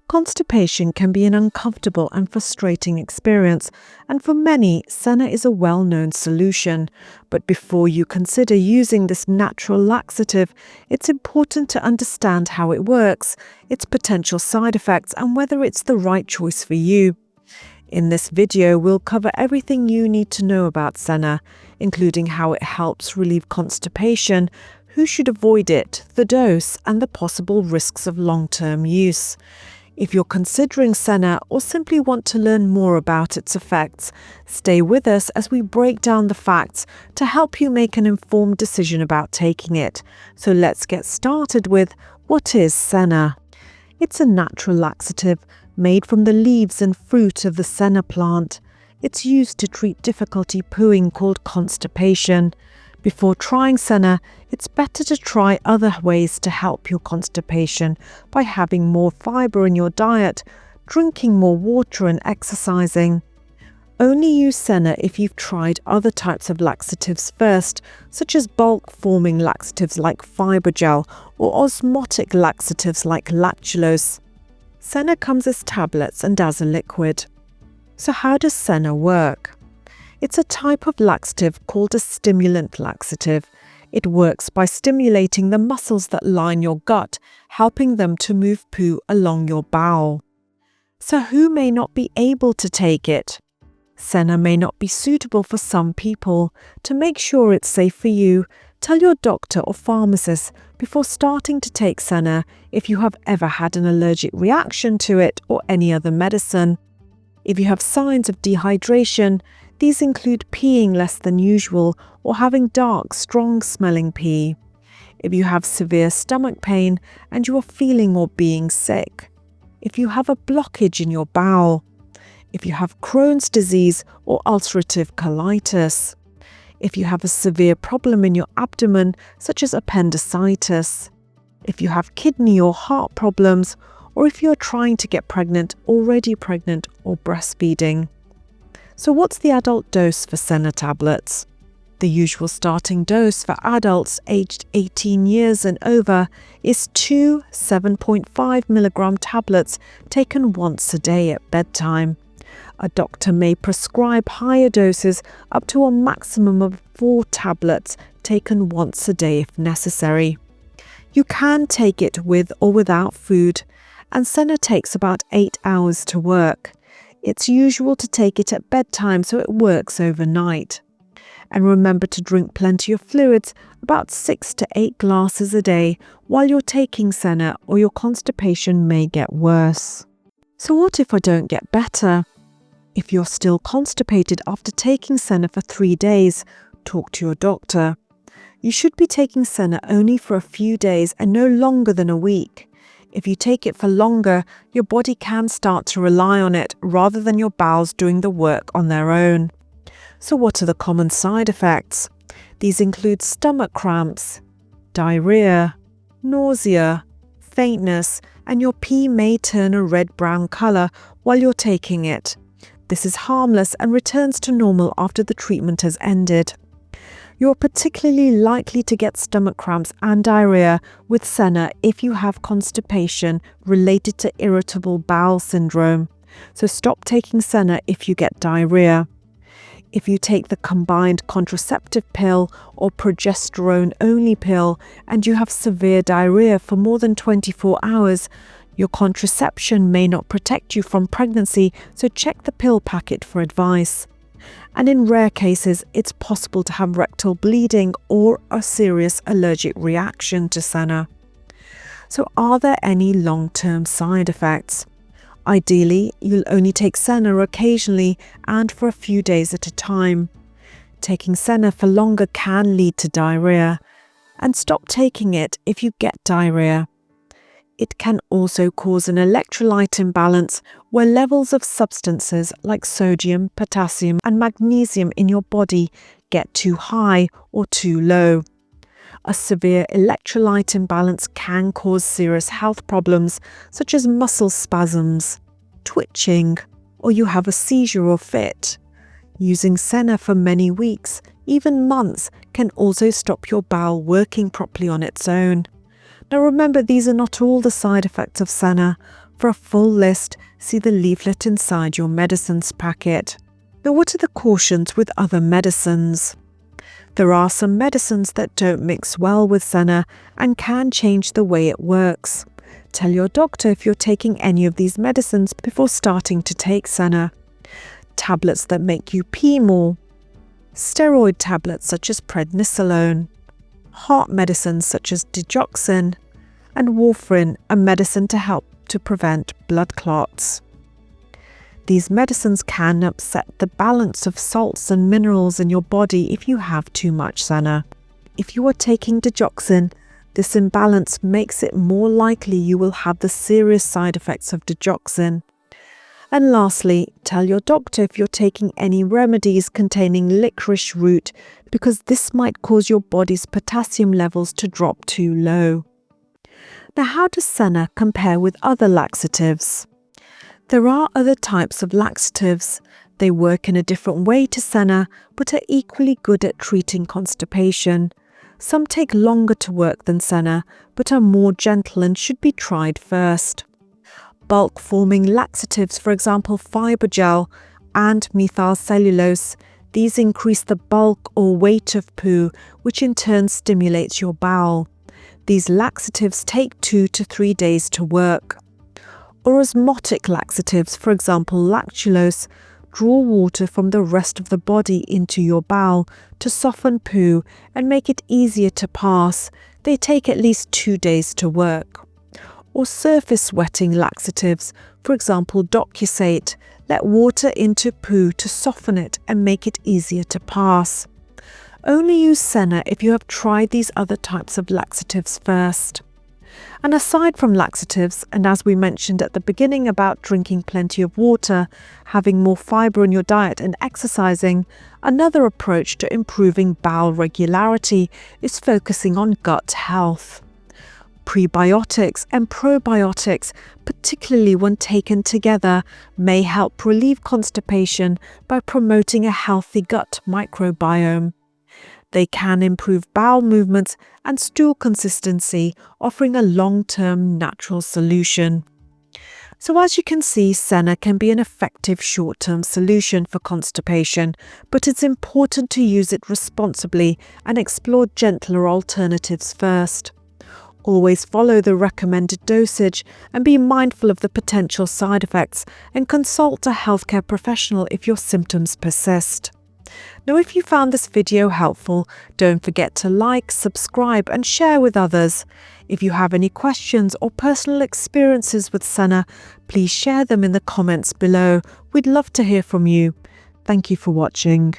Constipation can be an uncomfortable and frustrating experience, and for many, Senna is a well-known solution. But before you consider using this natural laxative, it's important to understand how it works, its potential side effects, and whether it's the right choice for you. In this video, we'll cover everything you need to know about Senna, including how it helps relieve constipation, who should avoid it, the dose, and the possible risks of long-term use. If you're considering Senna or simply want to learn more about its effects, stay with us as we break down the facts to help you make an informed decision about taking it. So let's get started with, what is Senna? It's a natural laxative made from the leaves and fruit of the Senna plant. It's used to treat difficulty pooing called constipation. Before trying Senna, it's better to try other ways to help your constipation by having more fibre in your diet, drinking more water and exercising. Only use Senna if you've tried other types of laxatives first, such as bulk-forming laxatives like fibrogel or osmotic laxatives like lactulose. Senna comes as tablets and as a liquid. So how does Senna work? It's a type of laxative called a stimulant laxative. It works by stimulating the muscles that line your gut, helping them to move poo along your bowel. So who may not be able to take it? Senna may not be suitable for some people. To make sure it's safe for you, tell your doctor or pharmacist before starting to take Senna if you have ever had an allergic reaction to it or any other medicine. If you have signs of dehydration, these include peeing less than usual or having dark, strong-smelling pee. If you have severe stomach pain and you are feeling or being sick. If you have a blockage in your bowel. If you have Crohn's disease or ulcerative colitis. If you have a severe problem in your abdomen, such as appendicitis. If you have kidney or heart problems, or if you are trying to get pregnant, already pregnant, or breastfeeding. So what's the adult dose for Senna tablets? The usual starting dose for adults aged 18 years and over is 2 7.5 milligram tablets taken once a day at bedtime. A doctor may prescribe higher doses up to a maximum of 4 tablets taken once a day if necessary. You can take it with or without food, and Senna takes about 8 hours to work. It's usual to take it at bedtime so it works overnight. And remember to drink plenty of fluids, about 6 to 8 glasses a day, while you're taking Senna, or your constipation may get worse. So what if I don't get better? If you're still constipated after taking Senna for 3 days, talk to your doctor. You should be taking Senna only for a few days and no longer than a week. If you take it for longer, your body can start to rely on it rather than your bowels doing the work on their own. So what are the common side effects? These include stomach cramps, diarrhea, nausea, faintness, and your pee may turn a red-brown colour while you're taking it. This is harmless and returns to normal after the treatment has ended. You're particularly likely to get stomach cramps and diarrhea with Senna if you have constipation related to irritable bowel syndrome. So stop taking Senna if you get diarrhea. If you take the combined contraceptive pill or progesterone-only pill and you have severe diarrhea for more than 24 hours, your contraception may not protect you from pregnancy, so check the pill packet for advice. And in rare cases, it's possible to have rectal bleeding or a serious allergic reaction to Senna. So are there any long-term side effects? Ideally, you'll only take Senna occasionally and for a few days at a time. Taking Senna for longer can lead to diarrhea, and stop taking it if you get diarrhea. It can also cause an electrolyte imbalance where levels of substances like sodium, potassium and magnesium in your body get too high or too low. A severe electrolyte imbalance can cause serious health problems such as muscle spasms, twitching, or you have a seizure or fit. Using Senna for many weeks, even months, can also stop your bowel working properly on its own. Now remember, these are not all the side effects of Senna. For a full list, see the leaflet inside your medicines packet. Now, what are the cautions with other medicines? There are some medicines that don't mix well with Senna and can change the way it works. Tell your doctor if you're taking any of these medicines before starting to take Senna. Tablets that make you pee more. Steroid tablets such as prednisolone. Heart medicines such as digoxin. And warfarin, a medicine to help to prevent blood clots. These medicines can upset the balance of salts and minerals in your body if you have too much Senna. If you are taking digoxin, this imbalance makes it more likely you will have the serious side effects of digoxin. And lastly, tell your doctor if you're taking any remedies containing licorice root, because this might cause your body's potassium levels to drop too low. Now, how does Senna compare with other laxatives? There are other types of laxatives. They work in a different way to Senna, but are equally good at treating constipation. Some take longer to work than Senna, but are more gentle and should be tried first. Bulk-forming laxatives, for example fibrogel and methylcellulose, these increase the bulk or weight of poo, which in turn stimulates your bowel. These laxatives take 2 to 3 days to work. Or osmotic laxatives, for example lactulose, draw water from the rest of the body into your bowel to soften poo and make it easier to pass. They take at least 2 days to work. Or surface wetting laxatives, for example docusate, let water into poo to soften it and make it easier to pass. Only use Senna if you have tried these other types of laxatives first. And aside from laxatives, and as we mentioned at the beginning about drinking plenty of water, having more fibre in your diet and exercising, another approach to improving bowel regularity is focusing on gut health. Prebiotics and probiotics, particularly when taken together, may help relieve constipation by promoting a healthy gut microbiome. They can improve bowel movements and stool consistency, offering a long-term natural solution. So as you can see, Senna can be an effective short-term solution for constipation, but it's important to use it responsibly and explore gentler alternatives first. Always follow the recommended dosage and be mindful of the potential side effects, and consult a healthcare professional if your symptoms persist. Now, if you found this video helpful, don't forget to like, subscribe and share with others. If you have any questions or personal experiences with Senna, please share them in the comments below. We'd love to hear from you. Thank you for watching.